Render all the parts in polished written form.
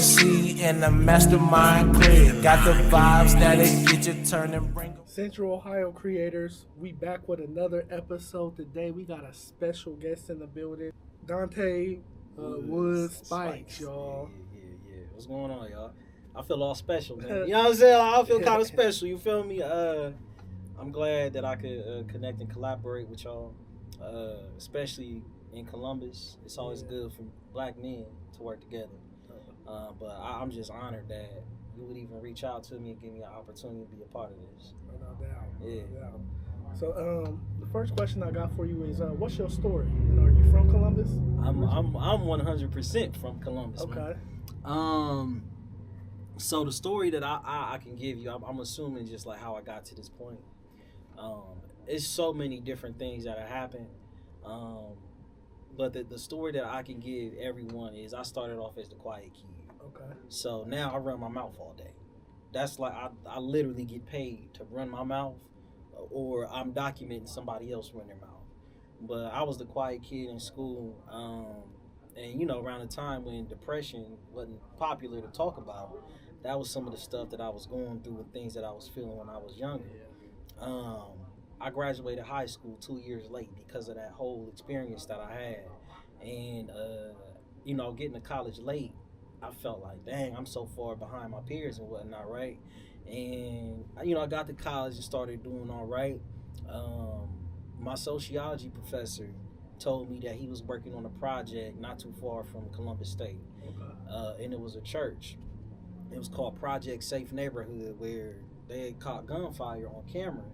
COC in the mastermind crib. Got the vibes that'll get you turning, bring 'em. Central Ohio creators, we back with another episode today. We got a special guest in the building, Donte Woods-Spikes, y'all. Yeah. What's going on, y'all? I feel all special, man. You know what I'm saying? I feel kind of special. You feel me? I'm glad that I could connect and collaborate with y'all, especially in Columbus. It's always good for black men to work together. But I'm just honored that you would even reach out to me and give me an opportunity to be a part of this. No doubt. Yeah. No doubt. So the first question I got for you is, what's your story? And are you from Columbus? I'm 100% from Columbus. Okay. Man. So the story that I can give you, I'm assuming just like how I got to this point. It's so many different things that have happened. But the story that I can give everyone is I started off as the quiet kid. Okay. So now I run my mouth all day. That's like I literally get paid to run my mouth, or I'm documenting somebody else running their mouth. But I was the quiet kid in school. And you know, around the time when depression wasn't popular to talk about, that was some of the stuff that I was going through and things that I was feeling when I was younger. I graduated high school 2 years late because of that whole experience that I had. And, you know, getting to college late, I felt like, dang, I'm so far behind my peers and whatnot, right? And, you know, I got to college and started doing all right. My sociology professor told me that he was working on a project not too far from Columbus State. Okay. And it was a church. It was called Project Safe Neighborhood, where they had caught gunfire on camera.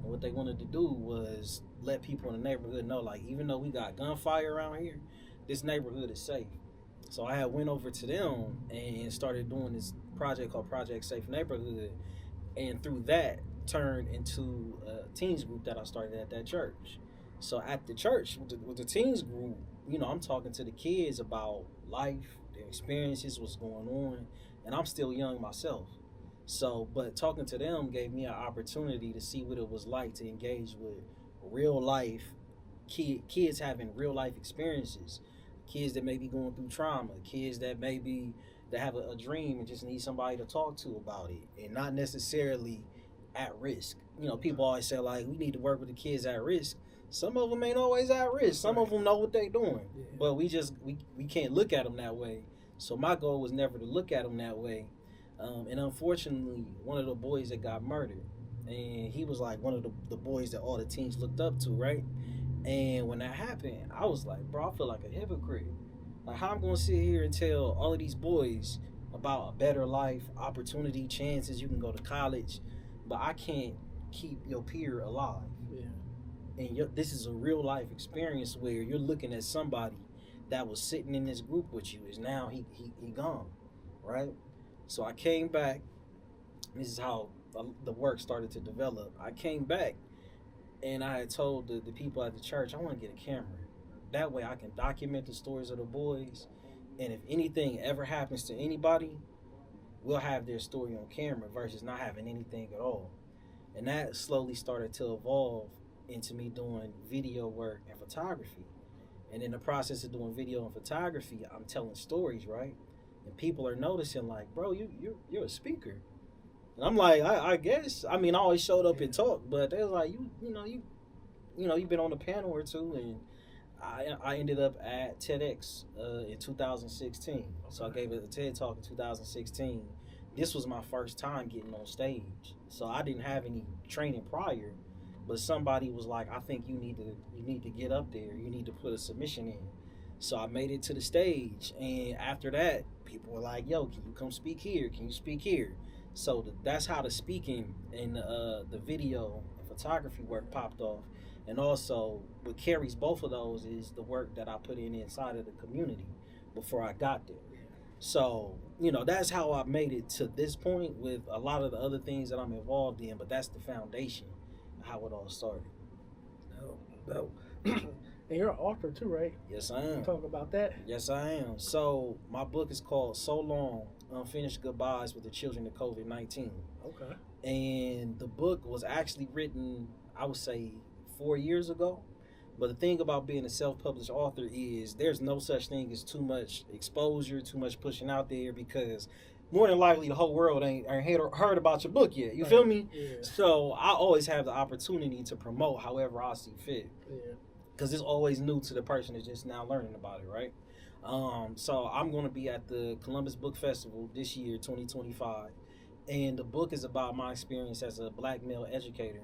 And what they wanted to do was let people in the neighborhood know, like, even though we got gunfire around here, this neighborhood is safe. So I had went over to them and started doing this project called Project Safe Neighborhood. And through that, turned into a teens group that I started at that church. So at the church, with the teens group, you know, I'm talking to the kids about life, their experiences, what's going on. And I'm still young myself. So, but talking to them gave me an opportunity to see what it was like to engage with real life kids having real life experiences, kids that may be going through trauma, kids that have a dream and just need somebody to talk to about it, and not necessarily at risk. You know, people always say, like, we need to work with the kids at risk. Some of them ain't always at risk. Some of them know what they're doing, but we can't look at them that way. So my goal was never to look at them that way. And unfortunately, one of the boys that got murdered, and he was like one of the boys that all the teens looked up to, right? And when that happened, I was like, bro, I feel like a hypocrite. Like, how I'm going to sit here and tell all of these boys about a better life, opportunity, chances, you can go to college, but I can't keep your peer alive. Yeah. And this is a real life experience where you're looking at somebody that was sitting in this group with you is now he gone, right? So I came back. This is how the work started to develop. I came back and I had told the people at the church, I want to get a camera. That way I can document the stories of the boys. And if anything ever happens to anybody, we'll have their story on camera versus not having anything at all. And that slowly started to evolve into me doing video work and photography. And in the process of doing video and photography, I'm telling stories, right? And people are noticing, like, bro, you're a speaker. And I'm like, I guess. I mean, I always showed up and talked, but they was like, you've been on a panel or two, and I ended up at TEDx in 2016. Okay. So I gave a TED talk in 2016. This was my first time getting on stage, so I didn't have any training prior. But somebody was like, I think you need to get up there. You need to put a submission in. So I made it to the stage, and after that, people were like, yo, can you come speak here? Can you speak here? So that's how the speaking and the video and photography work popped off. And also, what carries both of those is the work that I put in inside of the community before I got there. So, you know, that's how I made it to this point with a lot of the other things that I'm involved in, but that's the foundation of how it all started. No. And you're an author too, right? Yes, I am. Talk about that. Yes, I am. So my book is called So Long, Unfinished Goodbyes with the Children of COVID-19. Okay. And the book was actually written, I would say, 4 years ago. But the thing about being a self-published author is there's no such thing as too much exposure, too much pushing out there, because more than likely the whole world ain't heard about your book yet. You feel me? Yeah. So I always have the opportunity to promote however I see fit. Yeah. Because it's always new to the person that's just now learning about it, right? So I'm going to be at the Columbus Book Festival this year, 2025. And the book is about my experience as a black male educator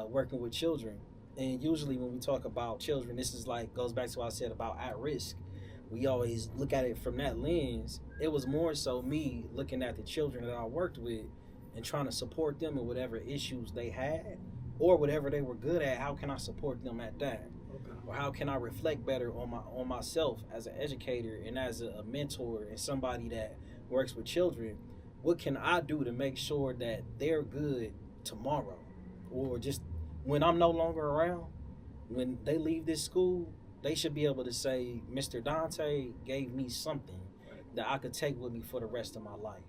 working with children. And usually when we talk about children, this is like, goes back to what I said about at risk. We always look at it from that lens. It was more so me looking at the children that I worked with and trying to support them in whatever issues they had or whatever they were good at. How can I support them at that? Or how can I reflect better on myself as an educator and as a mentor and somebody that works with children? What can I do to make sure that they're good tomorrow, or just when I'm no longer around? When they leave this school, they should be able to say, Mr. Donte gave me something that I could take with me for the rest of my life.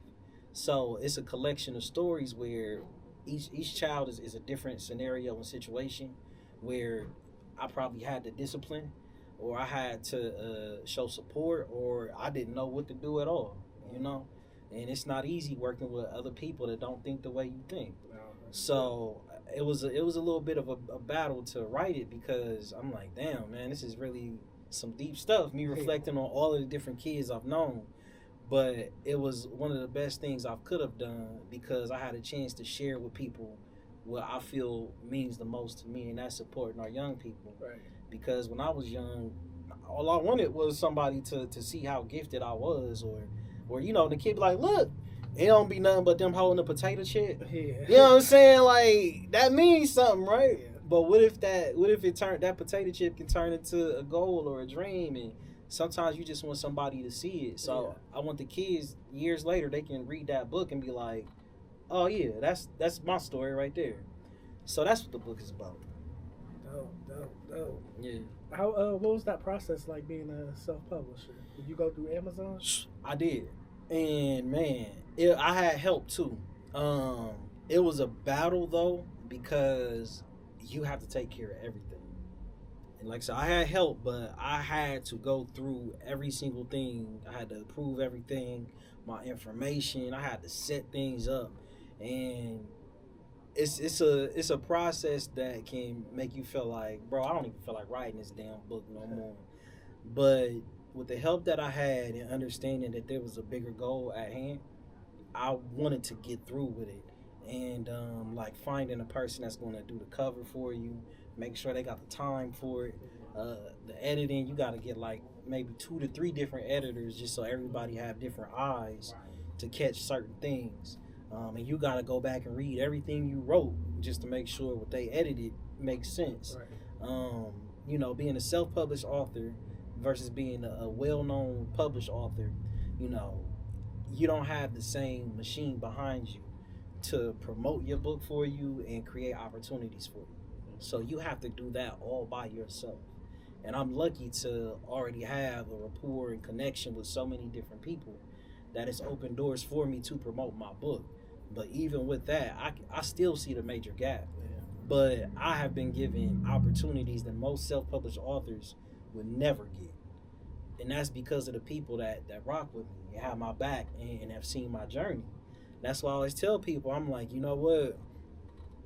So it's a collection of stories where each child is a different scenario and situation, where I probably had to discipline, or I had to show support, or I didn't know what to do at all, you know? And it's not easy working with other people that don't think the way you think. So it was a little bit of a battle to write it, because I'm like, damn, man, this is really some deep stuff, me reflecting on all of the different kids I've known. But it was one of the best things I could have done, because I had a chance to share with people what I feel means the most to me, and that's supporting our young people. Right. Because when I was young, all I wanted was somebody to see how gifted I was, or you know, the kid be like, look, it don't be nothing but them holding a potato chip. Yeah. You know what I'm saying? Like, that means something, right? Yeah. But what if that potato chip can turn into a goal or a dream? And sometimes you just want somebody to see it. So I want the kids, years later, they can read that book and be like, oh yeah, that's my story right there. So that's what the book is about. Dope. Yeah. How what was that process like, being a self-publisher? Did you go through Amazon? I did, and man, I had help too. It was a battle though, because you have to take care of everything. And like I said, I had help, but I had to go through every single thing. I had to approve everything, my information. I had to set things up, and it's a process that can make you feel like, bro, I don't even feel like writing this damn book no more. But with the help that I had and understanding that there was a bigger goal at hand, I wanted to get through with it. And like finding a person that's going to do the cover for you, make sure they got the time for it. The editing, you got to get like maybe 2 to 3 different editors, just so everybody have different eyes to catch certain things. And you got to go back and read everything you wrote just to make sure what they edited makes sense. Right. You know, being a self-published author versus being a well-known published author, you know, you don't have the same machine behind you to promote your book for you and create opportunities for you. So you have to do that all by yourself. And I'm lucky to already have a rapport and connection with so many different people that it's opened doors for me to promote my book. But even with that, I still see the major gap. Yeah. But I have been given opportunities that most self-published authors would never get. And that's because of the people that rock with me and have my back and have seen my journey. That's why I always tell people, I'm like, you know what?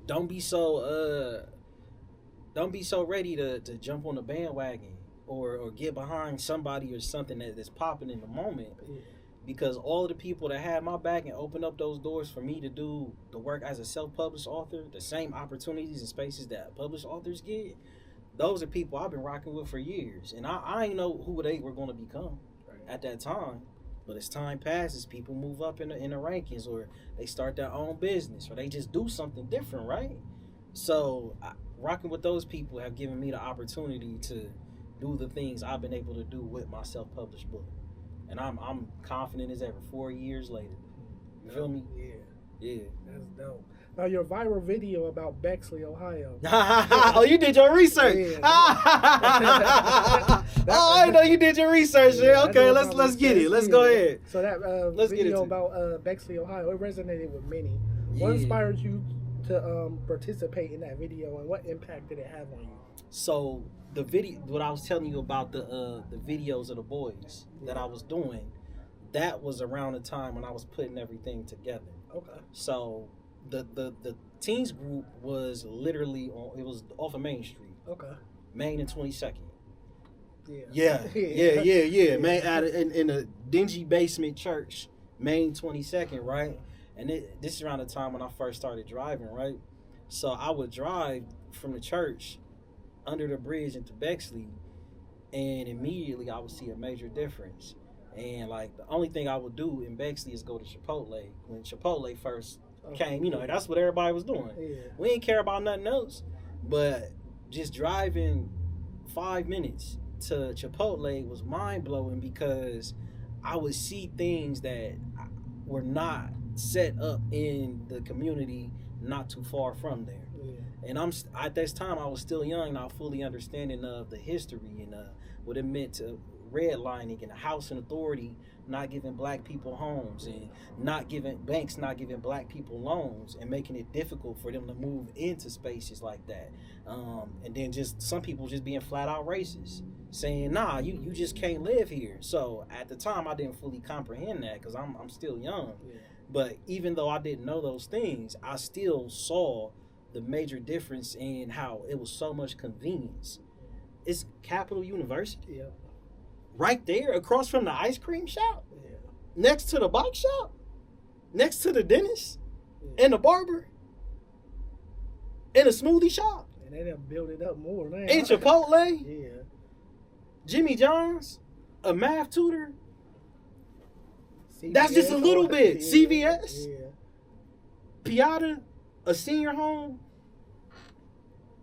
Don't be so ready to jump on the bandwagon or get behind somebody or something that's popping in the moment. Yeah. Because all of the people that had my back and opened up those doors for me to do the work as a self-published author, the same opportunities and spaces that published authors get, those are people I've been rocking with for years. And I ain't know who they were going to become at that time. But as time passes, people move up in the rankings, or they start their own business, or they just do something different, right? So rocking with those people have given me the opportunity to do the things I've been able to do with my self-published book. And I'm confident as ever 4 years later. You feel me? Yeah. That's dope. Now, your viral video about Bexley, Ohio. Oh, you did your research. Yeah. Oh, I know you did your research. Yeah, okay, let's get it. Let's go ahead. So that Let's get video it about Bexley, Ohio, it resonated with many. What inspired you to participate in that video, and what impact did it have on you? So the video, what I was telling you about the videos of the boys that I was doing, that was around the time when I was putting everything together. Okay. So the teens group was literally on. It was off of Main Street. Okay. Main and 22nd. Yeah. Yeah. Man, in a dingy basement church, Main 22nd, right? And this is around the time when I first started driving, right? So I would drive from the church under the bridge into Bexley, and immediately I would see a major difference. And like the only thing I would do in Bexley is go to Chipotle. When Chipotle first came, you know, that's what everybody was doing. Yeah. We didn't care about nothing else. But just driving 5 minutes to Chipotle was mind blowing because I would see things that were not set up in the community not too far from there. And at this time I was still young, not fully understanding of the history and what it meant to redlining and the housing authority not giving black people homes and not giving black people loans and making it difficult for them to move into spaces like that. And then just some people just being flat out racist, saying, nah, you just can't live here. So at the time I didn't fully comprehend that because I'm still young. Yeah. But even though I didn't know those things, I still saw the major difference in how it was so much convenience. It's Capital University. Yeah. Right there, across from the ice cream shop, Yeah. next to the bike shop, next to the dentist, and the barber, and the smoothie shop. And they done built it up more now. And Chipotle, Yeah. Jimmy John's, a math tutor. That's just a little bit. CVS, Piata, a senior home.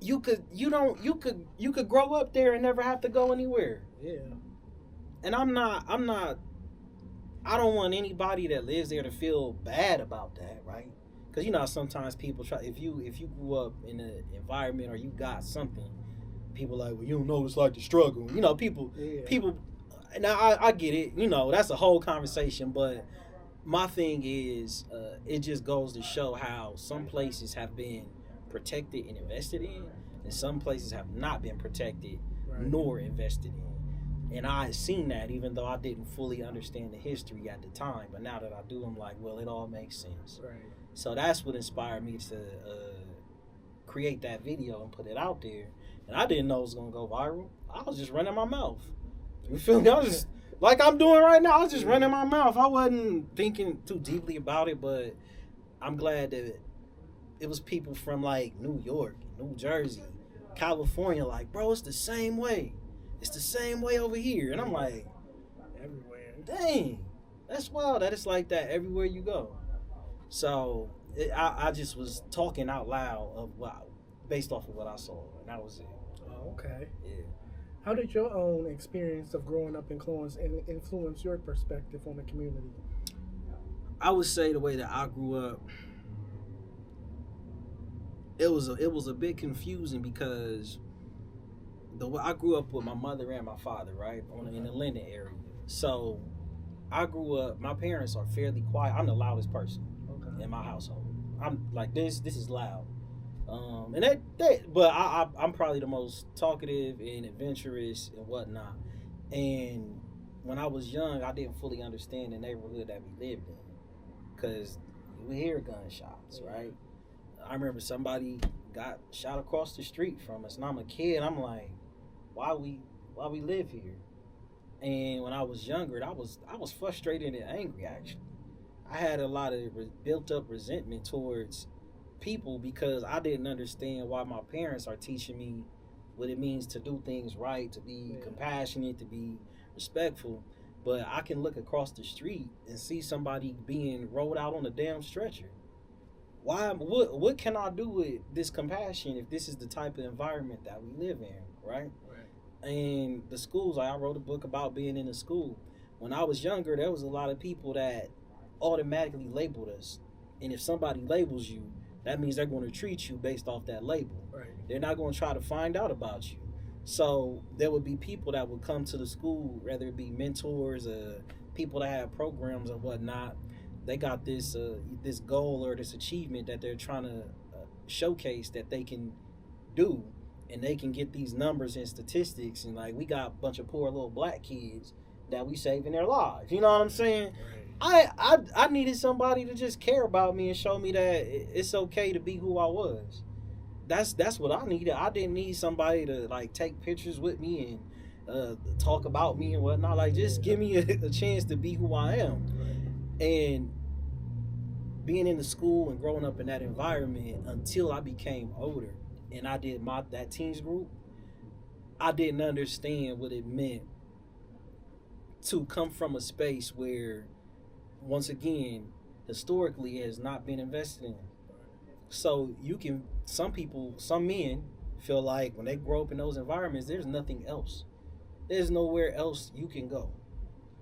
You could grow up there and never have to go anywhere. Yeah. And I don't want anybody that lives there to feel bad about that, right? Because you know sometimes people try, if you grew up in an environment or you got something, people like, well, you don't know what it's like to struggle. You know, people. Now I get it. You know, that's a whole conversation. But my thing is, it just goes to show how some places have been protected and invested in, and some places have not been protected nor invested in. And I had seen that even though I didn't fully understand the history at the time. But now that I do, I'm like, well, it all makes sense. Right. So that's what inspired me to create that video and put it out there. And I didn't know it was going to go viral. I was just running my mouth. You feel me? I was just, like I'm doing right now, I was just running my mouth. I wasn't thinking too deeply about it, but I'm glad that it was people from like New York, New Jersey, California, like, bro, it's the same way. It's the same way over here. And I'm like, everywhere. Dang, that's wild that it's like that everywhere you go. So I just was talking out loud based off of what I saw, and that was it. Oh, okay. Yeah. How did your own experience of growing up in Clones influence your perspective on the community? I would say the way that I grew up, it was a bit confusing because the way I grew up with my mother and my father, right, in the Linden area. So I grew up. My parents are fairly quiet. I'm the loudest person in my household. I'm like this. This is loud. But I'm probably the most talkative and adventurous and whatnot. And when I was young, I didn't fully understand the neighborhood that we lived in, because we hear gunshots, right? I remember somebody got shot across the street from us, and I'm a kid. I'm like, why we live here? And when I was younger, I was frustrated and angry. Actually, I had a lot of built up resentment towards people because I didn't understand why my parents are teaching me what it means to do things right, to be compassionate, to be respectful. But I can look across the street and see somebody being rolled out on a damn stretcher. Why? What can I do with this compassion if this is the type of environment that we live in, right? And the schools, I wrote a book about being in a school. When I was younger, there was a lot of people that automatically labeled us. And if somebody labels you, that means they're going to treat you based off that label. Right. They're not going to try to find out about you. So there would be people that would come to the school, whether it be mentors, people that have programs or whatnot. They got this this goal or this achievement that they're trying to showcase that they can do. and they can get these numbers and statistics, and like we got a bunch of poor little black kids that we saving their lives. You know what I'm saying? Right. I needed somebody to just care about me and show me that it's okay to be who I was. That's what I needed. I didn't need somebody to like take pictures with me and talk about me and whatnot. Like, just give me a chance to be who I am. And being in the school and growing up in that environment until I became older and I did that teens group, I didn't understand what it meant to come from a space where, once again, historically it has not been invested in. So some men feel like when they grow up in those environments, there's nothing else. There's nowhere else you can go.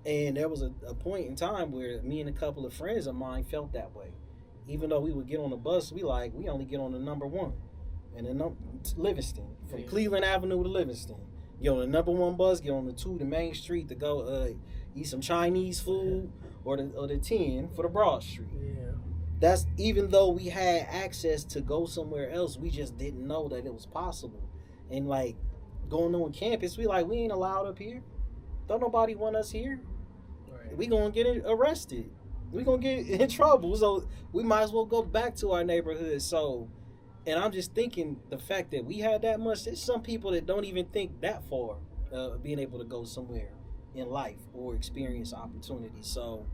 And there was a point in time where me and a couple of friends of mine felt that way. Even though we would get on the bus, we only get on the number 1. And the Livingston, from Cleveland Avenue to Livingston. Get on the number 1 bus, get on the 2 to Main Street to go eat some Chinese food, or the 10 for the Broad Street. Yeah. That's even though we had access to go somewhere else, we just didn't know that it was possible. And like going on campus, we ain't allowed up here. Don't nobody want us here. Right. We gonna get arrested. We gonna get in trouble. So we might as well go back to our neighborhood. So, and I'm just thinking the fact that we had that much. There's some people that don't even think that far, being able to go somewhere in life or experience opportunities. So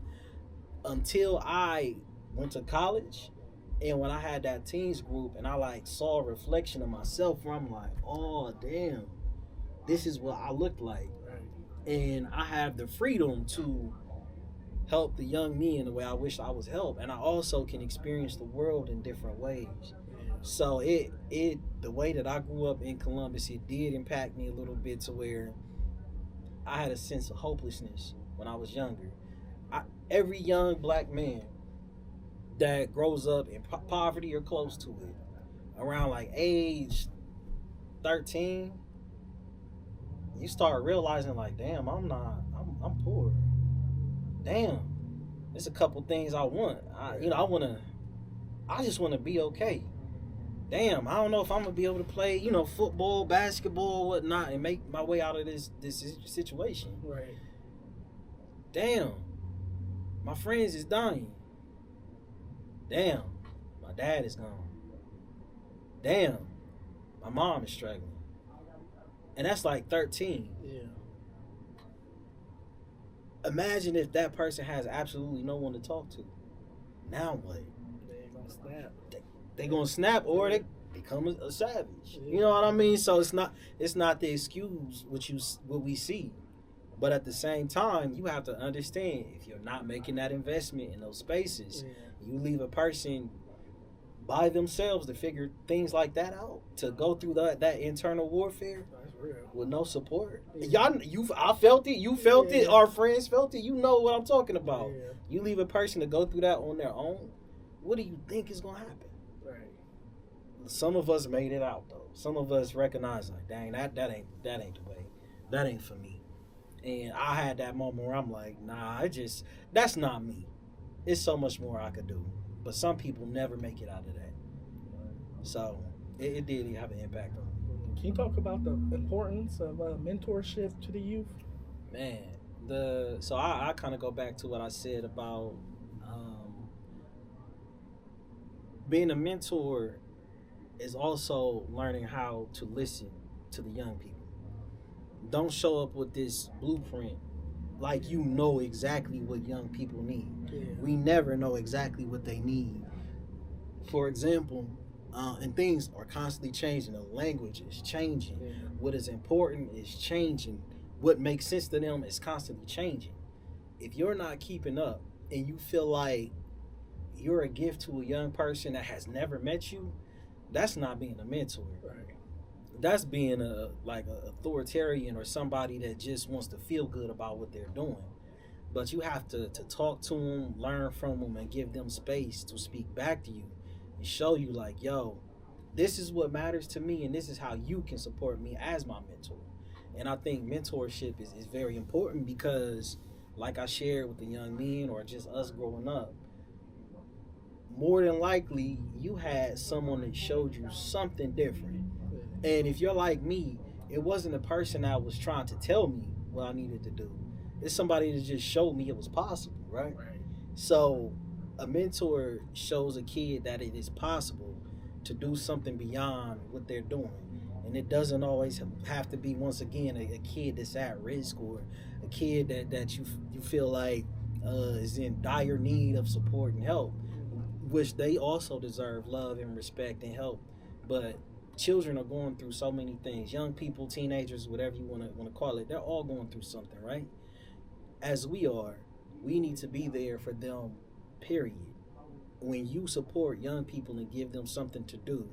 until I went to college, and when I had that teens group and I like saw a reflection of myself where I'm like, oh damn, this is what I look like. Right. And I have the freedom to help the young me in the way I wish I was helped. And I also can experience the world in different ways. So the way that I grew up in Columbus, it did impact me a little bit to where I had a sense of hopelessness when I was younger. Every young black man that grows up in poverty or close to it, around like age 13, you start realizing like, damn, I'm poor. Damn, there's a couple things I want. I just want to be okay. Damn, I don't know if I'm gonna be able to play, football, basketball, whatnot, and make my way out of this situation. Right. Damn, my friends is dying. Damn, my dad is gone. Damn, my mom is struggling. And that's like 13. Yeah. Imagine if that person has absolutely no one to talk to. Now what? They ain't gonna snap. They gonna snap, or they become a savage. Yeah. You know what I mean? So it's not the excuse what we see. But at the same time, you have to understand, if you're not making that investment in those spaces, you leave a person by themselves to figure things like that out, to go through that internal warfare. That's real. With no support. Yeah. I felt it, you felt it, Yeah. our friends felt it, you know what I'm talking about. Yeah. You leave a person to go through that on their own, what do you think is gonna happen? Right. Some of us made it out though. Some of us recognized like, dang, that ain't the way. That ain't for me. And I had that moment where I'm like, nah, that's not me. It's so much more I could do. But some people never make it out of that. So it did have an impact on me. Can you talk about the importance of mentorship to the youth? Man, so I kind of go back to what I said about being a mentor is also learning how to listen to the young people. Don't show up with this blueprint like you know exactly what young people need. Yeah. We never know exactly what they need. For example, and things are constantly changing. The language is changing. Yeah. What is important is changing. What makes sense to them is constantly changing. If you're not keeping up and you feel like you're a gift to a young person that has never met you, that's not being a mentor. Right. That's being a authoritarian or somebody that just wants to feel good about what they're doing. But you have to talk to them, learn from them, and give them space to speak back to you and show you like, yo, this is what matters to me, and this is how you can support me as my mentor. And I think mentorship is very important because, like I shared with the young men or just us growing up, more than likely you had someone that showed you something different. And if you're like me, it wasn't a person that was trying to tell me what I needed to do. It's somebody that just showed me it was possible, right? So a mentor shows a kid that it is possible to do something beyond what they're doing. And it doesn't always have to be, once again, a kid that's at risk or a kid that you feel like is in dire need of support and help, which they also deserve love and respect and help. But children are going through so many things. Young people, teenagers, whatever you want to call it, they're all going through something, right? As we are, we need to be there for them, period. When you support young people and give them something to do,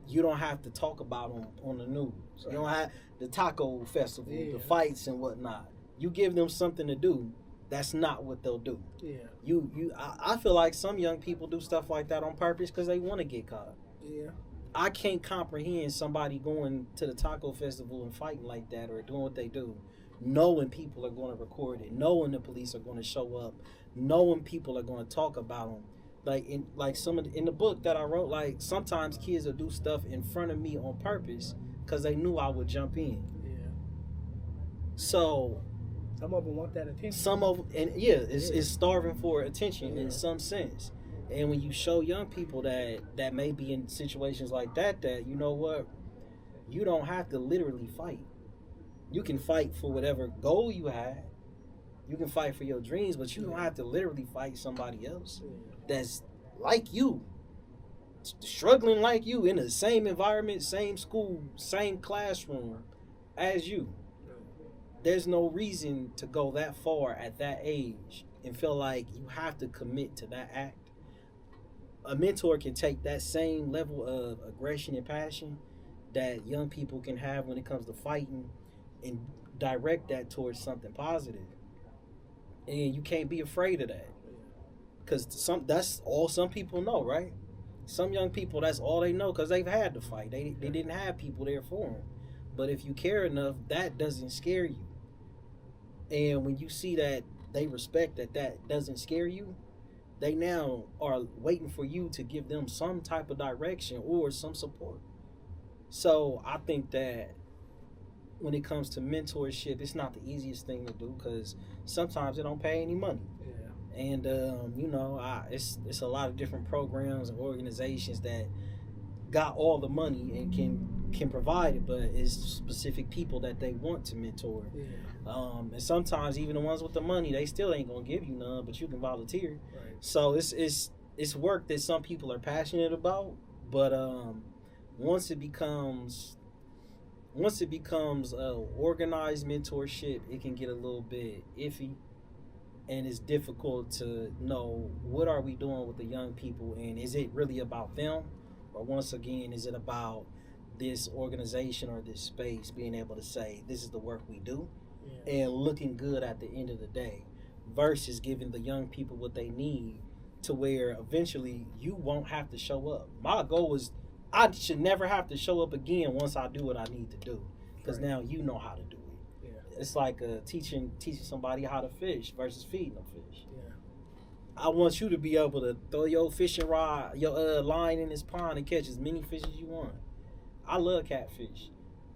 you don't have to talk about them on the news. You don't have the taco festival, the fights and whatnot. You give them something to do, that's not what they'll do. I feel like some young people do stuff like that on purpose because they want to get caught. I can't comprehend somebody going to the taco festival and fighting like that or doing what they do, knowing people are going to record it, knowing the police are going to show up, knowing people are going to talk about them. In the book that I wrote, like sometimes kids will do stuff in front of me on purpose because they knew I would jump in. So some of them want that attention. It's starving for attention in some sense. And when you show young people that may be in situations like that you know what, you don't have to literally fight. You can fight for whatever goal you had. You can fight for your dreams, but you don't have to literally fight somebody else that's like you, struggling like you, in the same environment, same school, same classroom as you. There's no reason to go that far at that age and feel like you have to commit to that act. A mentor can take that same level of aggression and passion that young people can have when it comes to fighting and direct that towards something positive. And you can't be afraid of that. Because that's all some people know, right? Some young people, that's all they know because they've had to fight. They didn't have people there for them. But if you care enough, that doesn't scare you. And when you see that they respect that doesn't scare you, they now are waiting for you to give them some type of direction or some support. So I think that when it comes to mentorship, it's not the easiest thing to do because sometimes it don't pay any money. And it's a lot of different programs and organizations that got all the money and can provide it, but it's specific people that they want to mentor. And sometimes even the ones with the money, they still ain't gonna give you none, but you can volunteer. So it's work that some people are passionate about, but once it becomes organized mentorship, it can get a little bit iffy. And it's difficult to know what are we doing with the young people, and is it really about them, or once again, is it about this organization or this space being able to say this is the work we do and looking good at the end of the day, versus giving the young people what they need to where eventually you won't have to show up. My goal is I should never have to show up again once I do what I need to do, because now you know how to do it. It's like teaching somebody how to fish versus feeding them fish. I want you to be able to throw your fishing rod, your line in this pond and catch as many fish as you want. I love catfish.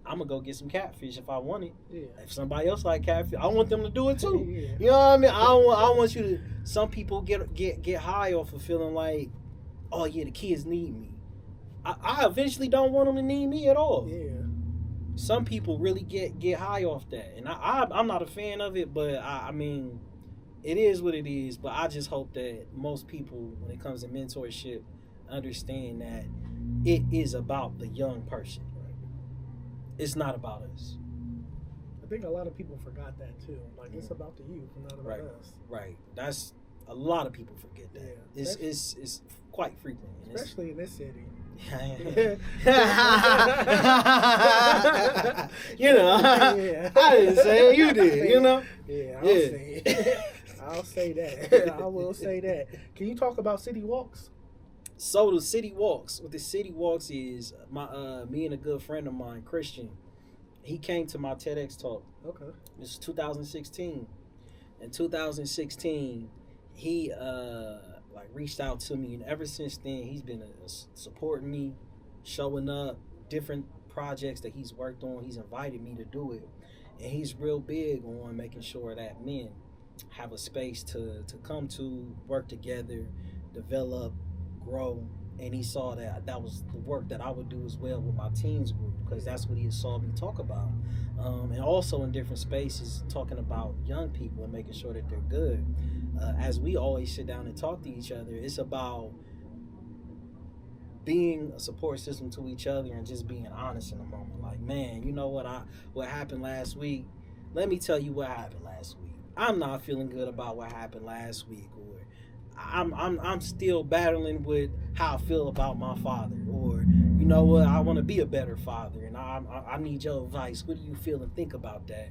I'm gonna go get some catfish if I want it. If somebody else like catfish, I want them to do it too. You know what I mean? I want you to. Some people get high off of feeling like, oh yeah, the kids need me. I eventually don't want them to need me at all. Some people really get high off that, and I'm not a fan of it, but I mean, it is what it is. But I just hope that most people, when it comes to mentorship, understand that it is about the young person. It's not about us. I think a lot of people forgot that too. Like it's about the youth, not about us. Right. That's a lot of people forget that. It's quite frequent, especially in this city. You know, I didn't say it, you did. You know. Say it. I'll say that. I will say that. Can you talk about city walks? So what the city walks is me and a good friend of mine, Christian. He came to my TEDx talk. Okay. This is 2016. In 2016, he reached out to me, and ever since then he's been supporting me, showing up, different projects that he's worked on, he's invited me to do it. And he's real big on making sure that men have a space to come to, work together, develop, grow. And he saw that was the work that I would do as well with my teens group, because that's what he saw me talk about. And also in different spaces, talking about young people and making sure that they're good. As we always sit down and talk to each other, it's about being a support system to each other and just being honest in the moment. Like, man, you know what happened last week? Let me tell you what happened last week. I'm not feeling good about what happened last week, or I'm still battling with how I feel about my father, or you know what, I want to be a better father, and I need your advice. What do you feel and think about that?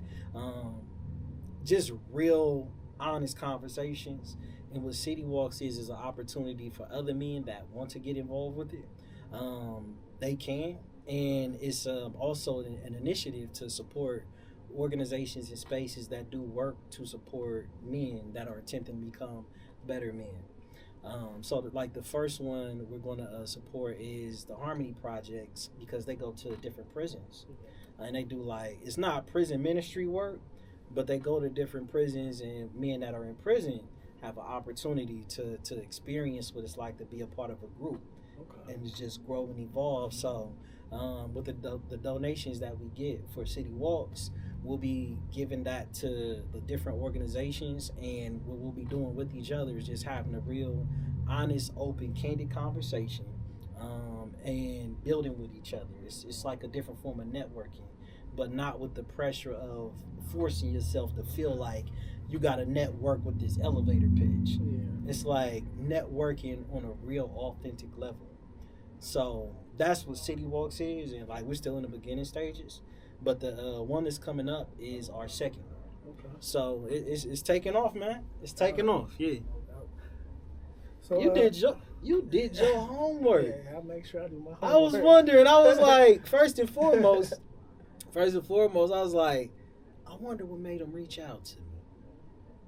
Just real honest conversations. And what City Walks is an opportunity for other men that want to get involved with it. They can, and it's also an initiative to support organizations and spaces that do work to support men that are attempting to become better men. So the first one we're going to support is the Harmony Projects, because they go to different prisons, and they do it's not prison ministry work, but they go to different prisons, and men that are in prison have an opportunity to experience what it's like to be a part of a group, and to just grow and evolve. So with the donations that we get for City Walks, we'll be giving that to the different organizations, and what we'll be doing with each other is just having a real honest, open, candid conversation, and building with each other. It's like a different form of networking, but not with the pressure of forcing yourself to feel like you got to network with this elevator pitch. Yeah. It's like networking on a real authentic level. So that's what City Walks is, and we're still in the beginning stages. But the one that's coming up is our second one. Okay. So it's taking off, man. It's taking off. Yeah. So you did your homework. Yeah, I'll make sure I do my homework. I was wondering. I was like, first and foremost, I was like, I wonder what made him reach out to me.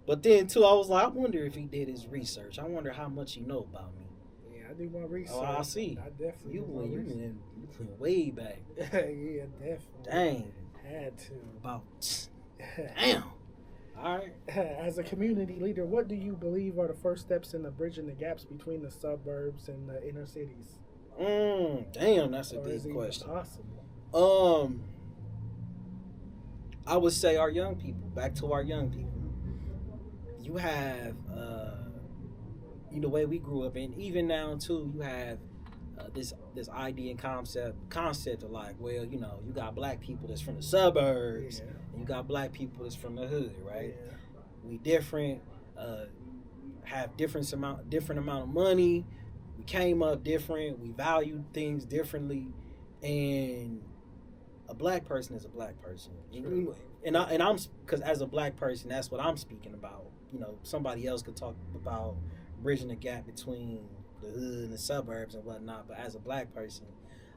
But then too, I was like, I wonder if he did his research. I wonder how much he know about me. Yeah, I do my research. Oh, I see. I definitely you went way back. Yeah, definitely. Dang. Had to. About. Damn. All right. As a community leader, what do you believe are the first steps in bridging the gaps between the suburbs and the inner cities? Damn, that's a deep question. Possible. I would say our young people. Back to our young people. You have, the way we grew up, and even now too, you have this idea and concept of you got black people that's from the suburbs, and you got black people that's from the hood, right? Yeah. We different, have different amount of money. We came up different. We value things differently, and a black person is a black person. And I'm because as a black person, that's what I'm speaking about. Somebody else could talk about bridging the gap between the hood and the suburbs and whatnot, but as a black person,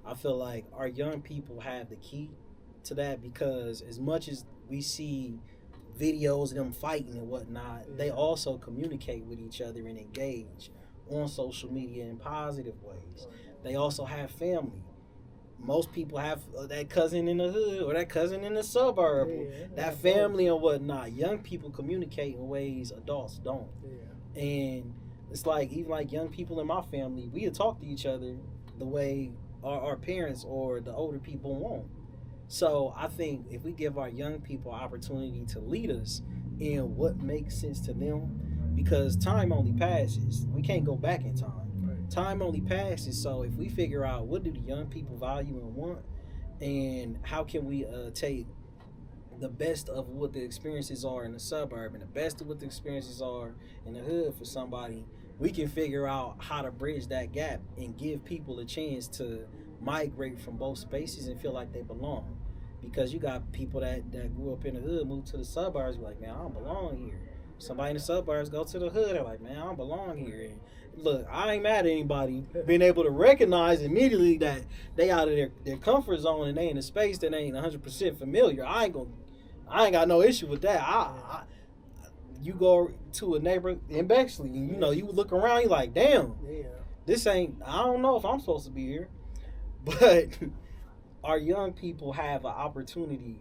I feel like our young people have the key to that, because as much as we see videos of them fighting and whatnot, they also communicate with each other and engage on social media in positive ways. They also have family. Most people have that cousin in the hood or that cousin in the suburb, that family and whatnot. Young people communicate in ways adults don't. Yeah. And it's even young people in my family, we talk to each other the way our parents or the older people won't. So I think if we give our young people an opportunity to lead us in what makes sense to them, because time only passes. We can't go back in time. Time only passes, so if we figure out what do the young people value and want, and how can we take the best of what the experiences are in the suburb and the best of what the experiences are in the hood for somebody, we can figure out how to bridge that gap and give people a chance to migrate from both spaces and feel like they belong. Because you got people that grew up in the hood, move to the suburbs, be like, man, I don't belong here. Somebody in the suburbs go to the hood, they're like, man, I don't belong here. And look, I ain't mad at anybody being able to recognize immediately that they out of their comfort zone and they in a space that ain't 100% familiar. I ain't got no issue with that. You go to a neighbor in Bexley, and you look around, you like, damn, this ain't. I don't know if I'm supposed to be here, but our young people have an opportunity,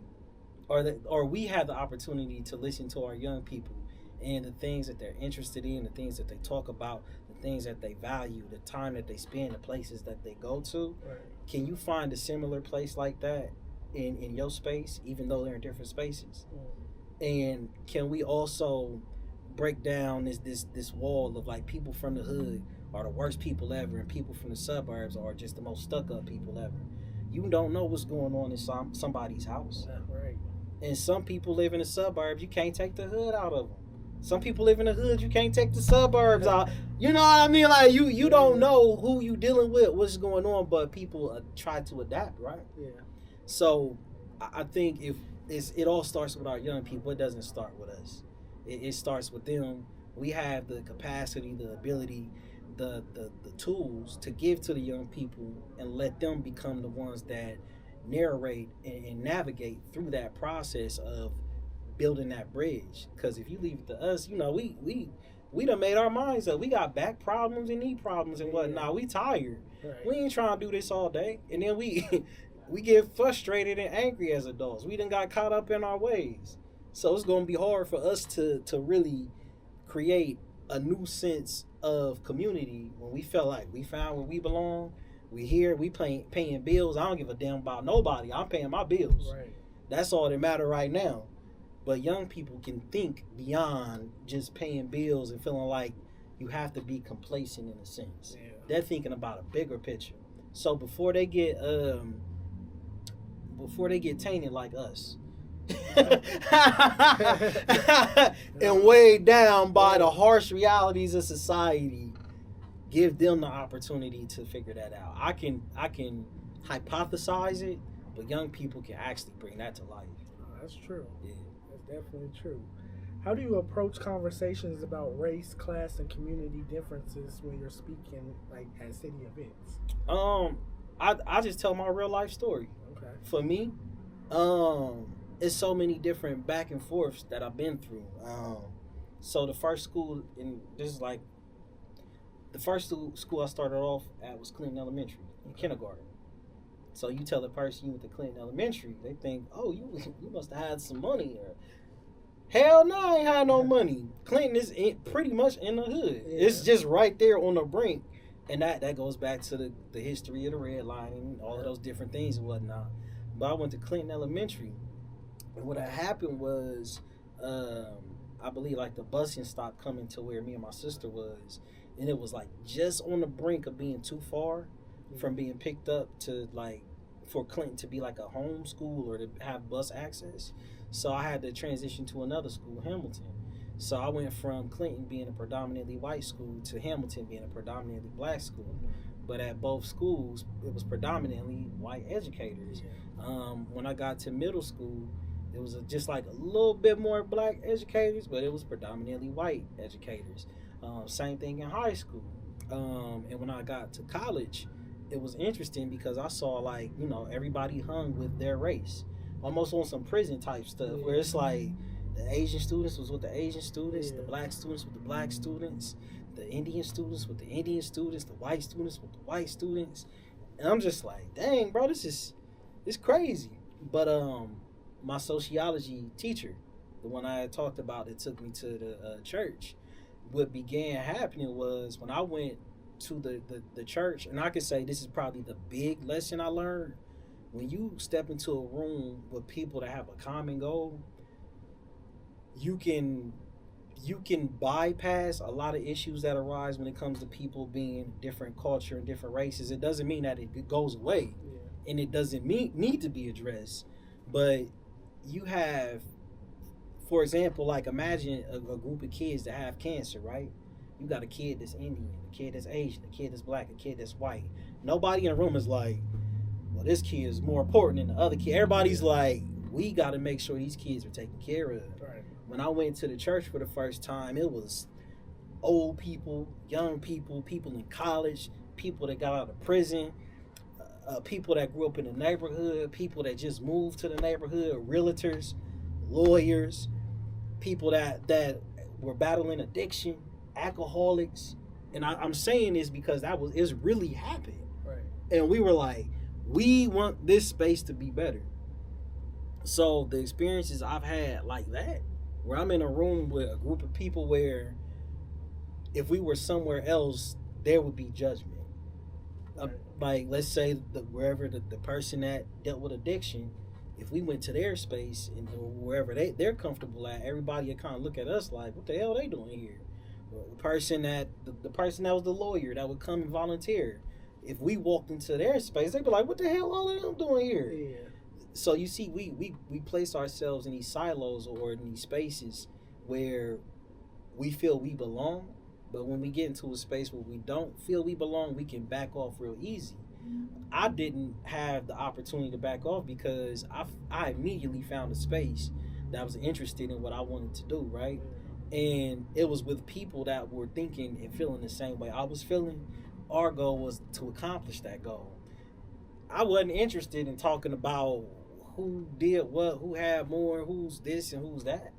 or we have the opportunity to listen to our young people and the things that they're interested in, the things that they talk about, the things that they value, the time that they spend, the places that they go to. Right. Can you find a similar place like that in your space, even though they're in different spaces? And can we also break down this wall of like people from the hood are the worst people ever, and people from the suburbs are just the most stuck up people ever? You don't know what's going on in somebody's house. Right. And some people live in the suburbs, you can't take the hood out of them. Some people live in the hood, you can't take the suburbs out. You know what I mean? Like you don't know who you dealing with, what's going on, but people try to adapt, right? Yeah. So I think if it all starts with our young people, it doesn't start with us. It starts with them. We have the capacity, the ability, the tools to give to the young people and let them become the ones that narrate and navigate through that process of building that bridge. Because if you leave it to us, we done made our minds up. We got back problems and knee problems and whatnot. We tired. Right. We ain't trying to do this all day. And then we get frustrated and angry as adults. We done got caught up in our ways. So it's going to be hard for us to really create a new sense of community when we felt like we found where we belong. We here, we paying bills. I don't give a damn about nobody. I'm paying my bills. Right. That's all that matter right now. But young people can think beyond just paying bills and feeling like you have to be complacent in a sense. Yeah. They're thinking about a bigger picture. So before they get tainted like us and weighed down by the harsh realities of society, give them the opportunity to figure that out. I can hypothesize it, but young people can actually bring that to life. That's true. Yeah. That's definitely true. How do you approach conversations about race, class, and community differences when you're speaking like at city events? I just tell my real life story. Okay. For me, it's so many different back and forths that I've been through. So the first school, and this is like the first school I started off at was Clinton Elementary in kindergarten. So you tell the person you went to Clinton Elementary, they think, oh, you must have had some money. Or, hell no, I ain't had no money. Clinton is pretty much in the hood. Yeah. It's just right there on the brink. And that goes back to the history of the redlining, all of those different things and whatnot. But I went to Clinton Elementary. And what had happened was, I believe like the busing stopped coming to where me and my sister was. And it was like just on the brink of being too far from being picked up to like for Clinton to be like a home school or to have bus access. So I had to transition to another school, Hamilton. So I went from Clinton being a predominantly white school to Hamilton being a predominantly black school. But at both schools, it was predominantly white educators. When I got to middle school, it was just like a little bit more black educators, but it was predominantly white educators. Same thing in high school. And when I got to college, it was interesting because I saw like, everybody hung with their race. Almost on some prison type stuff where it's like the Asian students was with the Asian students, the black students with the black students, the Indian students with the Indian students, the white students with the white students. And I'm just like, dang, bro, it's crazy. But my sociology teacher, the one I had talked about that took me to the church, what began happening was when I went to the church, and I could say this is probably the big lesson I learned. When you step into a room with people that have a common goal, you can bypass a lot of issues that arise when it comes to people being different culture and different races. It doesn't mean that it goes away, and it doesn't need to be addressed. But you have, for example, like imagine a group of kids that have cancer, right? You got a kid that's Indian, a kid that's Asian, a kid that's black, a kid that's white. Nobody in the room is like, well, this kid is more important than the other kid. Everybody's like, we got to make sure these kids are taken care of. Right. When I went to the church for the first time, it was old people, young people, people in college, people that got out of prison, people that grew up in the neighborhood, people that just moved to the neighborhood, realtors, lawyers, people that were battling addiction, alcoholics. And I'm saying this because it's really happened. Right. And we were like, we want this space to be better. So the experiences I've had like that, where I'm in a room with a group of people where if we were somewhere else, there would be judgment. Like, let's say wherever the person that dealt with addiction, if we went to their space and wherever they're comfortable at, everybody would kind of look at us like, what the hell are they doing here? The person that was the lawyer that would come and volunteer, if we walked into their space, they'd be like, what the hell all of them doing here? Yeah. So you see, we place ourselves in these silos or in these spaces where we feel we belong. But when we get into a space where we don't feel we belong, we can back off real easy. I didn't have the opportunity to back off because I immediately found a space that was interested in what I wanted to do, right? And it was with people that were thinking and feeling the same way I was feeling. Our goal was to accomplish that goal. I wasn't interested in talking about who did what, who had more, who's this and who's that.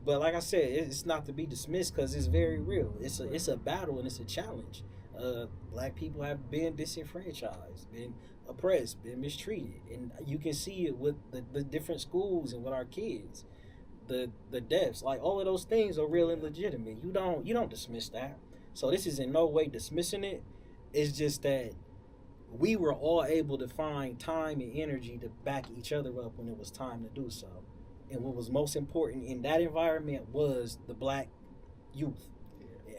But like I said, it's not to be dismissed because it's very real. It's a battle and it's a challenge. Black people have been disenfranchised, been oppressed, been mistreated, and you can see it with the different schools and with our kids, the deaths. Like all of those things are real and legitimate. You don't dismiss that. So this is in no way dismissing it. It's just that we were all able to find time and energy to back each other up when it was time to do so. And what was most important in that environment was the black youth.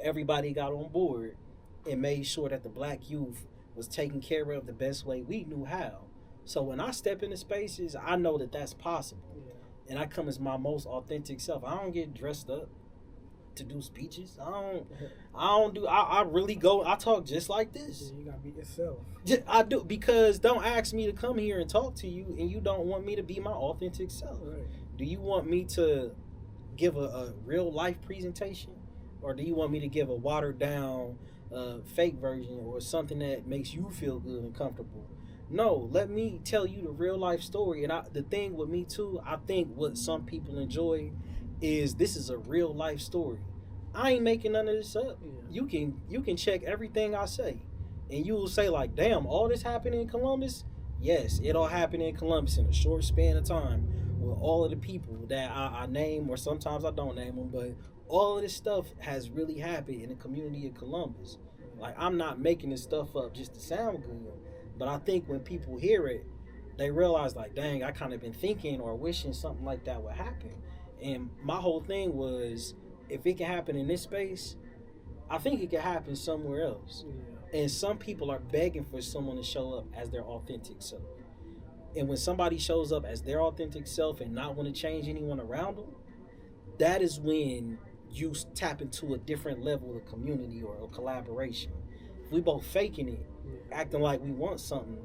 Everybody got on board and made sure that the black youth was taken care of the best way we knew how. So when I step into spaces, I know that that's possible. Yeah. And I come as my most authentic self. I don't get dressed up to do speeches. I really go, I talk just like this. Yeah, you gotta be yourself. I do, because don't ask me to come here and talk to you and you don't want me to be my authentic self. Right. Do you want me to give a real life presentation, or do you want me to give a watered down fake version or something that makes you feel good and comfortable? No, let me tell you the real life story. And the thing with me too, I think what some people enjoy is this is a real life story. I ain't making none of this up. Yeah. You can check everything I say, and you will say like, damn, all this happened in Columbus? Yes, it all happened in Columbus in a short span of time. With all of the people that I name, or sometimes I don't name them, but all of this stuff has really happened in the community of Columbus. Like, I'm not making this stuff up just to sound good, but I think when people hear it, they realize like, dang, I kind of been thinking or wishing something like that would happen. And my whole thing was, if it can happen in this space, I think it can happen somewhere else. Yeah. And some people are begging for someone to show up as their authentic self. And when somebody shows up as their authentic self and not want to change anyone around them, that is when you tap into a different level of community or collaboration. If we both faking it, acting like we want something,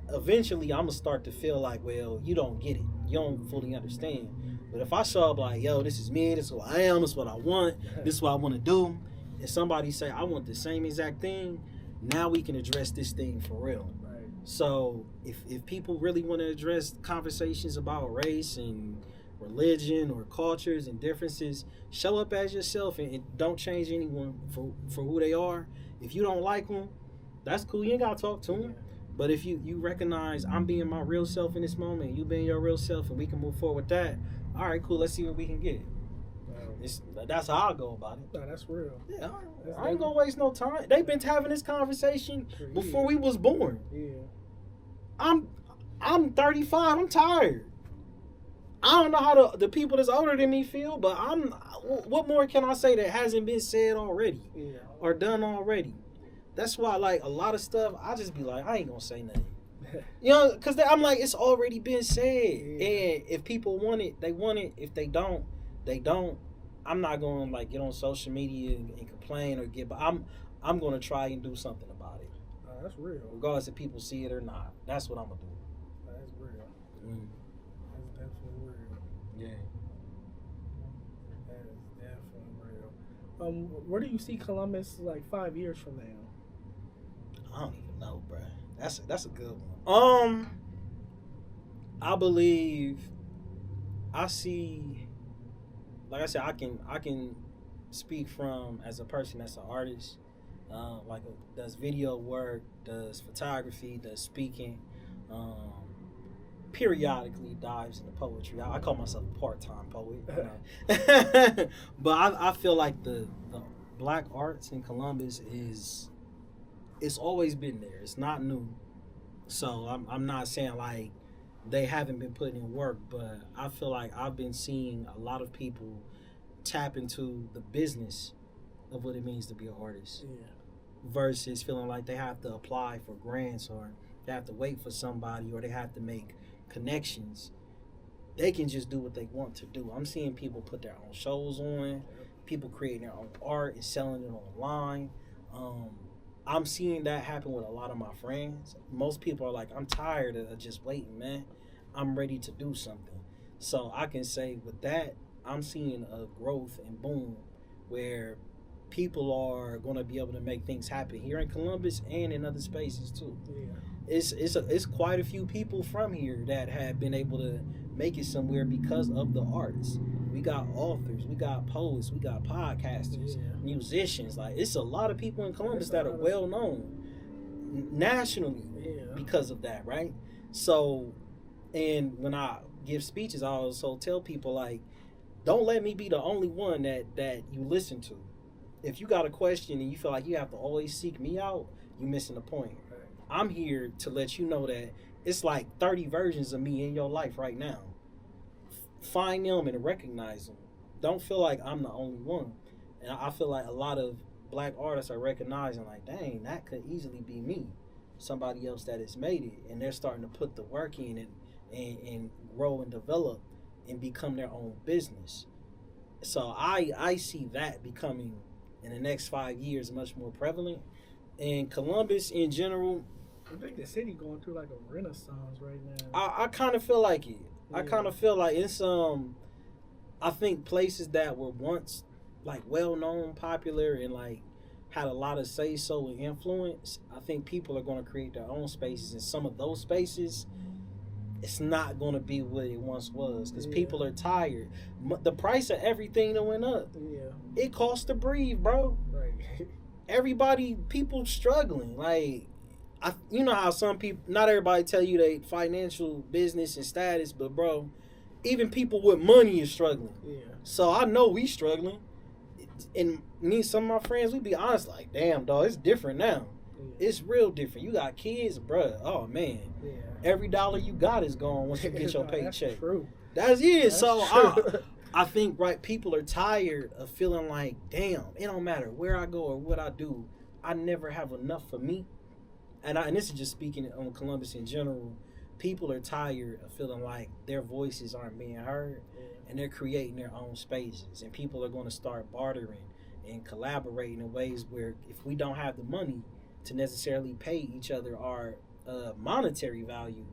eventually I'm going to start to feel like, well, you don't get it. You don't fully understand. But if I show up like, yo, this is me, this is who I am, this is what I want, this is what I want to do, and somebody say, I want the same exact thing, now we can address this thing for real. So if people really want to address conversations about race and religion or cultures and differences, show up as yourself and don't change anyone for who they are. If you don't like them, that's cool. You ain't got to talk to them. But if you recognize I'm being my real self in this moment, you being your real self, and we can move forward with that, all right, cool, let's see what we can get. That's how I go about it. No, that's real. Yeah, I ain't gonna waste no time. They've been having this conversation before we was born. Yeah. I'm 35. I'm tired. I don't know how the people that's older than me feel, but what more can I say that hasn't been said already or done already? That's why, like, a lot of stuff, I just be like, I ain't gonna say nothing. You know, because I'm like, it's already been said. Yeah. And if people want it, they want it. If they don't, they don't. I'm not going to, like, get on social media and complain or but I'm going to try and do something about it. That's real. Regardless if people see it or not. That's what I'm going to do. That's real. That's definitely real. Yeah. That is definitely real. Where do you see Columbus, like, 5 years from now? I don't even know, bro. That's a good one. I believe I see, like I said, I can speak from as a person that's an artist, does video work, does photography, does speaking. Periodically dives into poetry. I call myself a part-time poet. But I feel like the black arts in Columbus it's always been there. It's not new. So I'm not saying like they haven't been putting in work, but I feel like I've been seeing a lot of people tap into the business of what it means to be an artist. Yeah. Versus feeling like they have to apply for grants or they have to wait for somebody or they have to make connections. They can just do what they want to do. I'm seeing people put their own shows on, people creating their own art and selling it online. I'm seeing that happen with a lot of my friends. Most people are like, I'm tired of just waiting, man. I'm ready to do something. So I can say with that, I'm seeing a growth and boom where people are going to be able to make things happen here in Columbus and in other spaces too. Yeah. It's quite a few people from here that have been able to make it somewhere because of the arts. We got authors, we got poets, we got podcasters, musicians. Like it's a lot of people in Columbus that are well known nationally because of that, right? So, and when I give speeches, I also tell people like, don't let me be the only one that you listen to. If you got a question and you feel like you have to always seek me out, you're missing the point. I'm here to let you know that it's like 30 versions of me in your life right now. Find them and recognize them. Don't feel like I'm the only one. And I feel like a lot of black artists are recognizing like, dang, that could easily be me. Somebody else that has made it. And they're starting to put the work in and grow and develop and become their own business. So I see that becoming in the next 5 years much more prevalent. And Columbus in general, I think the city going through like a renaissance right now. I kind of feel like it. Yeah. I kind of feel like it's I think places that were once like well known, popular, and like had a lot of say so and influence. I think people are going to create their own spaces, and some of those spaces, it's not going to be what it once was because people are tired. The price of everything that went up. Yeah. It costs to breathe, bro. Right. People struggling. Like, you know how some people, not everybody tell you they financial business and status, but bro, even people with money is struggling. Yeah. So I know we struggling. And me and some of my friends, we be honest, like, damn, dog, it's different now. Yeah. It's real different. You got kids, bro. Oh, man. Yeah. Every dollar you got is gone once you get your paycheck. That's true. That's it. That's so I think, right, people are tired of feeling like, damn, it don't matter where I go or what I do, I never have enough for me. And this is just speaking on Columbus in general. People are tired of feeling like their voices aren't being heard, and they're creating their own spaces. And people are going to start bartering and collaborating in ways where if we don't have the money to necessarily pay each other our monetary value,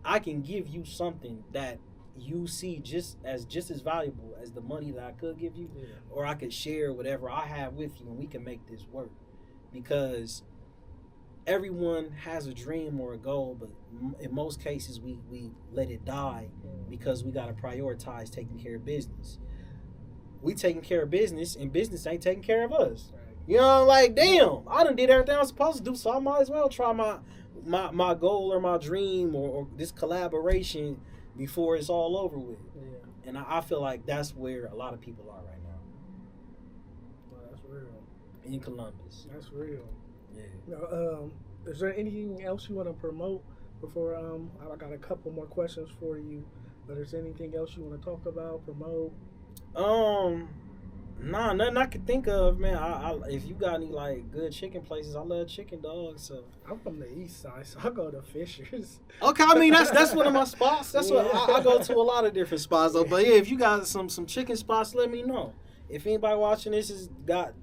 I can give you something that you see just as valuable as the money that I could give you, or I could share whatever I have with you, and we can make this work. Because everyone has a dream or a goal, but in most cases we let it die because we got to prioritize taking care of business. We taking care of business, and business ain't taking care of us. You know, like, damn, I done did everything I was supposed to do, so I might as well try my goal or my dream or this collaboration before it's all over with. Yeah. And I feel like that's where a lot of people are right now. Well, that's real. In Columbus. That's real. Yeah. Now, is there anything else you want to promote before I got a couple more questions for you, but is there anything else you want to talk about, promote? Nah, nothing I could think of, man. I if you got any like good chicken places, I love chicken, dog. So I'm from the east side, so I go to Fisher's. Okay, I mean that's one of my spots. That's what I go to a lot of different spots though. But yeah, if you got some chicken spots, let me know. If anybody watching this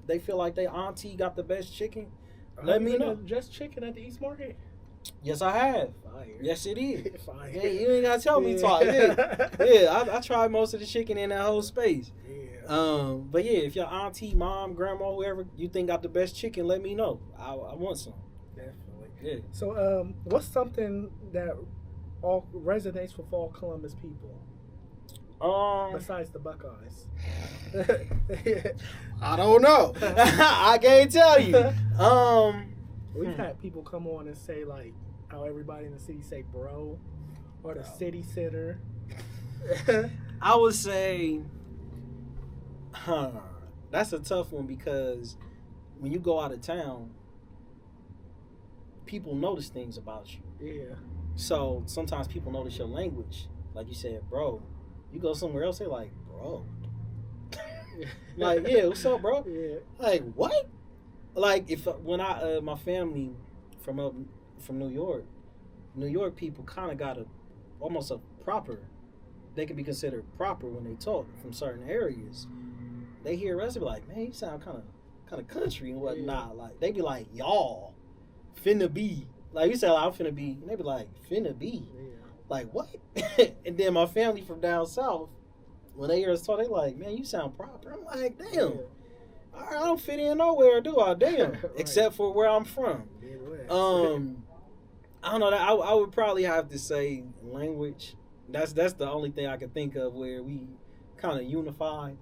they feel like they auntie got the best chicken, let me know. Just chicken at the East Market? Yes, I have. Fire. Yes, it is. Fire. Yeah, you ain't gotta tell me twice. Yeah, I tried most of the chicken in that whole space. Yeah. But yeah, if your auntie, mom, grandma, whoever you think got the best chicken, let me know. I want some. Definitely. Yeah. So, what's something that all resonates with all Columbus people? Besides the Buckeyes. I don't know. I can't tell you. We've had people come on and say like, how everybody in the city say bro, or the city center? I would say, that's a tough one because when you go out of town, people notice things about you. Yeah. So sometimes people notice your language. Like you said, bro. You go somewhere else, they're like, bro. Like, yeah, what's up, bro? Yeah. Like, what? Like, when my family from New York people kind of got almost a proper. They can be considered proper when they talk from certain areas. They hear us, they be like, man, you sound kind of country and whatnot. Yeah. Like, they be like, y'all, finna be. Like, you say, like, I'm finna be. And they be like, finna be. Yeah. Like, what? And then my family from down south, when they hear us talk, they like, man, you sound proper. I'm like, damn. Yeah. I don't fit in nowhere, do I? Damn. Right. Except for where I'm from. I don't know. I would probably have to say language. That's the only thing I can think of where we kind of unify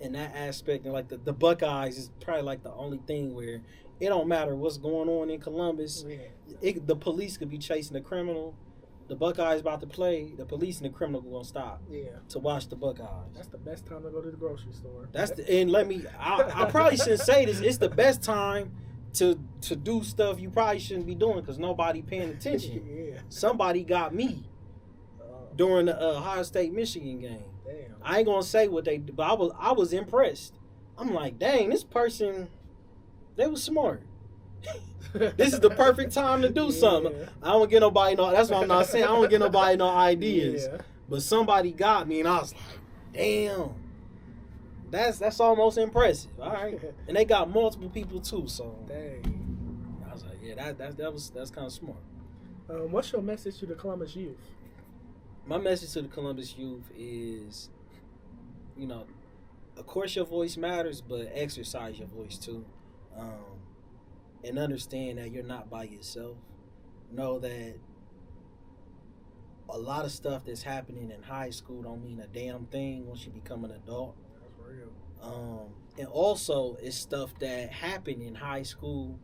in that aspect. And like the Buckeyes is probably like the only thing where it don't matter what's going on in Columbus. Yeah. The police could be chasing the criminal. The Buckeyes about to play. The police and the criminal gonna stop. Yeah. To watch the Buckeyes. That's the best time to go to the grocery store. I probably shouldn't say this. It's the best time to do stuff you probably shouldn't be doing because nobody paying attention. Yeah. Somebody got me during the Ohio State Michigan game. Damn. I ain't gonna say what they did, but I was impressed. I'm like, dang, this person, they was smart. This is the perfect time to do something. I don't get nobody that's what I'm not saying. I don't get nobody no ideas. Yeah. But somebody got me and I was like, damn. That's almost impressive. All right. And they got multiple people too, so dang. I was like, yeah, that's kind of smart. What's your message to the Columbus youth? My message to the Columbus youth is, of course your voice matters, but exercise your voice too. And understand that you're not by yourself. Know that a lot of stuff that's happening in high school don't mean a damn thing once you become an adult. That's real. And also, it's stuff that happened in high school,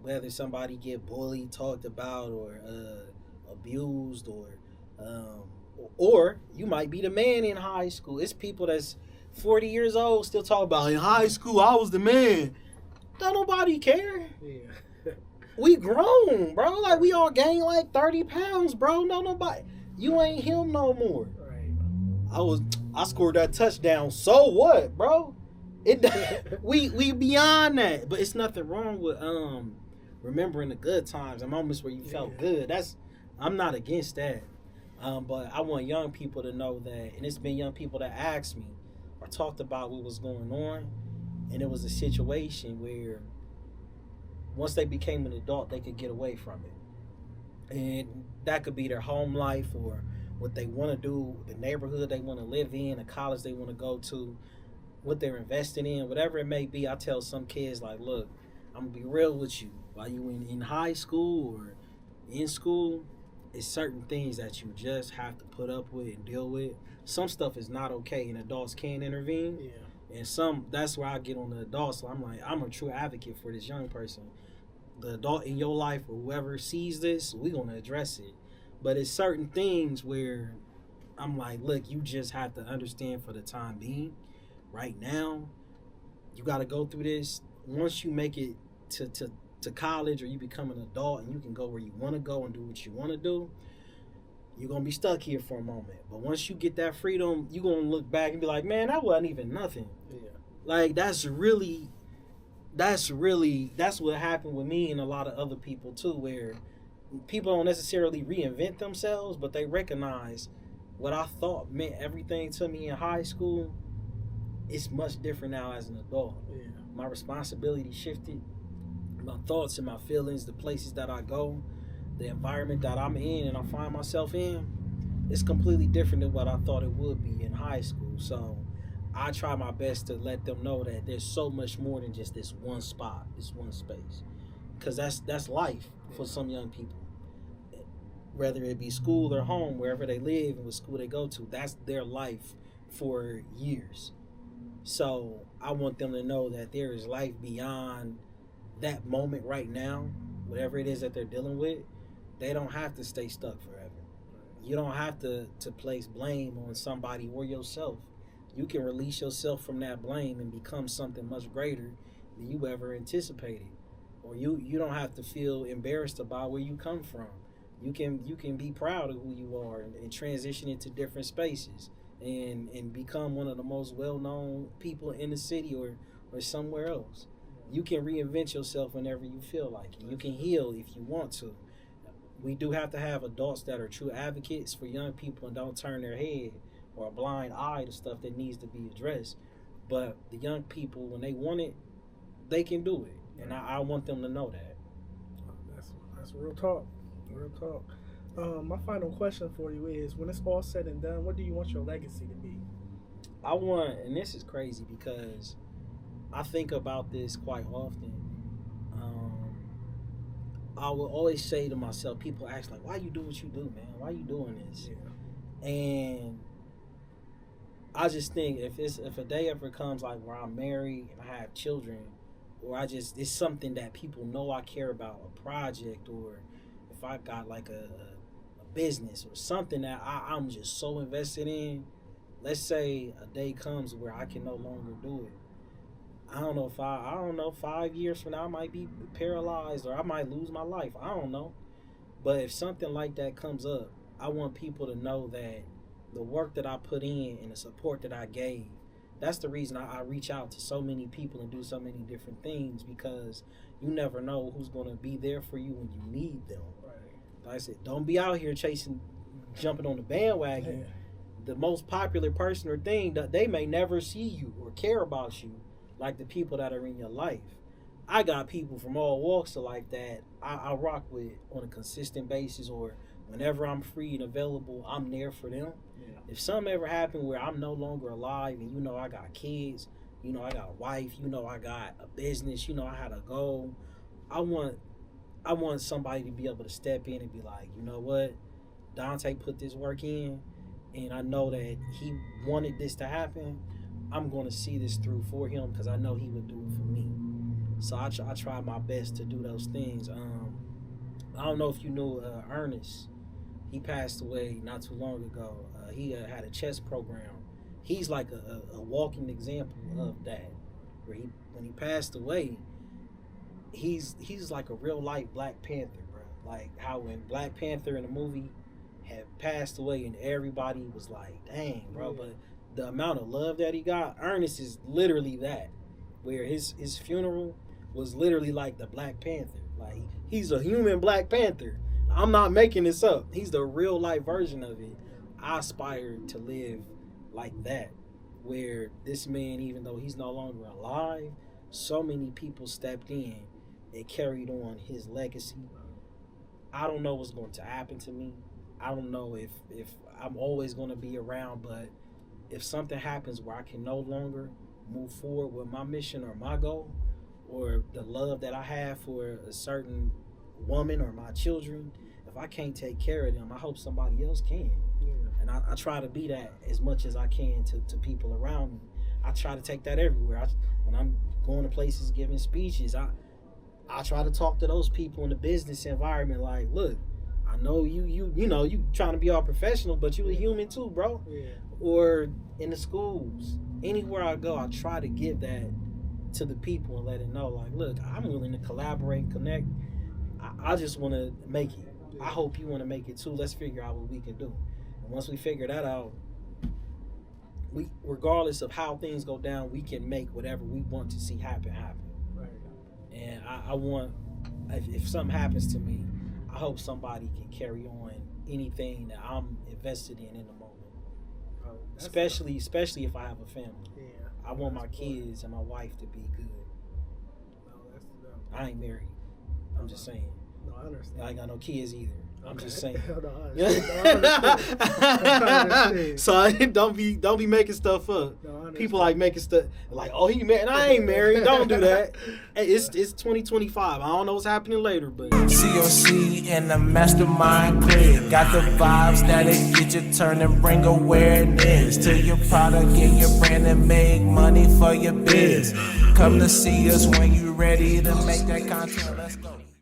whether somebody get bullied, talked about, or abused, or you might be the man in high school. It's people that's 40 years old still talk about, in high school, I was the man. Don't nobody care. Yeah. We grown, bro. Like, we all gained like 30 pounds, bro. No, nobody. You ain't him no more. Right. I scored that touchdown. So what, bro? We beyond that. But it's nothing wrong with remembering the good times and moments where you felt good. I'm not against that. But I want young people to know that, and it's been young people that asked me or talked about what was going on. And it was a situation where once they became an adult, they could get away from it. And that could be their home life or what they want to do, the neighborhood they want to live in, the college they want to go to, what they're investing in, whatever it may be. I tell some kids, like, look, I'm going to be real with you. While you in high school or in school, it's certain things that you just have to put up with and deal with. Some stuff is not okay, and adults can intervene. Yeah. And that's where I get on the adults. So I'm like, I'm a true advocate for this young person. The adult in your life or whoever sees this, we're going to address it. But it's certain things where I'm like, look, you just have to understand for the time being. Right now, you got to go through this. Once you make it to college or you become an adult and you can go where you want to go and do what you want to do, you're going to be stuck here for a moment. But once you get that freedom, you're going to look back and be like, man, that wasn't even nothing. Yeah. Like, that's what happened with me and a lot of other people too, where people don't necessarily reinvent themselves, but they recognize what I thought meant everything to me in high school. It's much different now as an adult. Yeah. My responsibility shifted. My thoughts and my feelings, the places that I go, the environment that I'm in and I find myself in, it's completely different than what I thought it would be in high school. So I try my best to let them know that there's so much more than just this one spot, this one space. Because that's life for some young people. Whether it be school or home, wherever they live and what school they go to, that's their life for years. So I want them to know that there is life beyond that moment right now, whatever it is that they're dealing with. they don't have to stay stuck forever. You don't have to place blame on somebody or yourself. You can release yourself from that blame and become something much greater than you ever anticipated. Or you don't have to feel embarrassed about where you come from. You can be proud of who you are and transition into different spaces and become one of the most well-known people in the city or somewhere else. You can reinvent yourself whenever you feel like it. You can heal if you want to. We do have to have adults that are true advocates for young people and don't turn their head or a blind eye to stuff that needs to be addressed. But the young people, when they want it, they can do it. And I want them to know that. That's real talk. Real talk. My final question for you is, when it's all said and done, what do you want your legacy to be? I want, and this is crazy because I think about this quite often. I will always say to myself, people ask like, why you do what you do, man? Why you doing this? Yeah. And I just think if a day ever comes like where I'm married and I have children, or it's something that people know I care about, a project, or if I got like a business or something that I'm just so invested in, let's say a day comes where I can no longer do it. I don't know, 5 years from now I might be paralyzed or I might lose my life. I don't know. But if something like that comes up, I want people to know that the work that I put in and the support that I gave, that's the reason I reach out to so many people and do so many different things, because you never know who's going to be there for you when you need them. Right. Like I said, don't be out here jumping on the bandwagon. Yeah. The most popular person or thing, that they may never see you or care about you like the people that are in your life. I got people from all walks of life that I rock with on a consistent basis, or whenever I'm free and available, I'm there for them. Yeah. If something ever happened where I'm no longer alive and I got kids, I got a wife, I got a business, I had a goal, I want somebody to be able to step in and be like, you know what, Donte put this work in, and I know that he wanted this to happen. I'm going to see this through for him because I know he would do it for me. So I try my best to do those things. I don't know if you knew Ernest. He passed away not too long ago. He had a chess program. He's like a walking example of that. Where when he passed away, he's like a real life Black Panther, bro. Like how when Black Panther in the movie had passed away and everybody was like, dang, bro. But the amount of love that he got, Ernest is literally that. Where his funeral was literally like the Black Panther. Like, he's a human Black Panther. I'm not making this up. He's the real life version of it. I aspire to live like that, where this man, even though he's no longer alive, so many people stepped in and carried on his legacy. I don't know what's going to happen to me. I don't know if I'm always going to be around, but if something happens where I can no longer move forward with my mission or my goal, or the love that I have for a certain woman or my children, if I can't take care of them, I hope somebody else can. Yeah. And I try to be that as much as I can to people around me. I try to take that everywhere. When I'm going to places, giving speeches, I try to talk to those people in the business environment like, look, I know you trying to be all professional, but you a human too, bro. Yeah. Or in the schools, anywhere I go, I try to give that to the people and let it know, like, look, I'm willing to collaborate and connect. I just want to make it. I hope you want to make it too. Let's figure out what we can do. And once we figure that out, we, regardless of how things go down, we can make whatever we want to see happen. Right. And I want, if something happens to me, I hope somebody can carry on anything that I'm invested in the moment. Especially if I have a family. Yeah, I want my kids and my wife to be good. I ain't married. I'm just saying. No, I understand. I ain't got no kids either. I'm just saying. I understand. So don't be making stuff up. No, people like making stuff like, oh, he married. I ain't married. Don't do that. It's 2025. I don't know what's happening later, but COC in the mastermind crib. Got the vibes that'll get you turning, bring awareness to your product and your brand and make money for your biz. Come to see us when you ready to make that content. Let's go.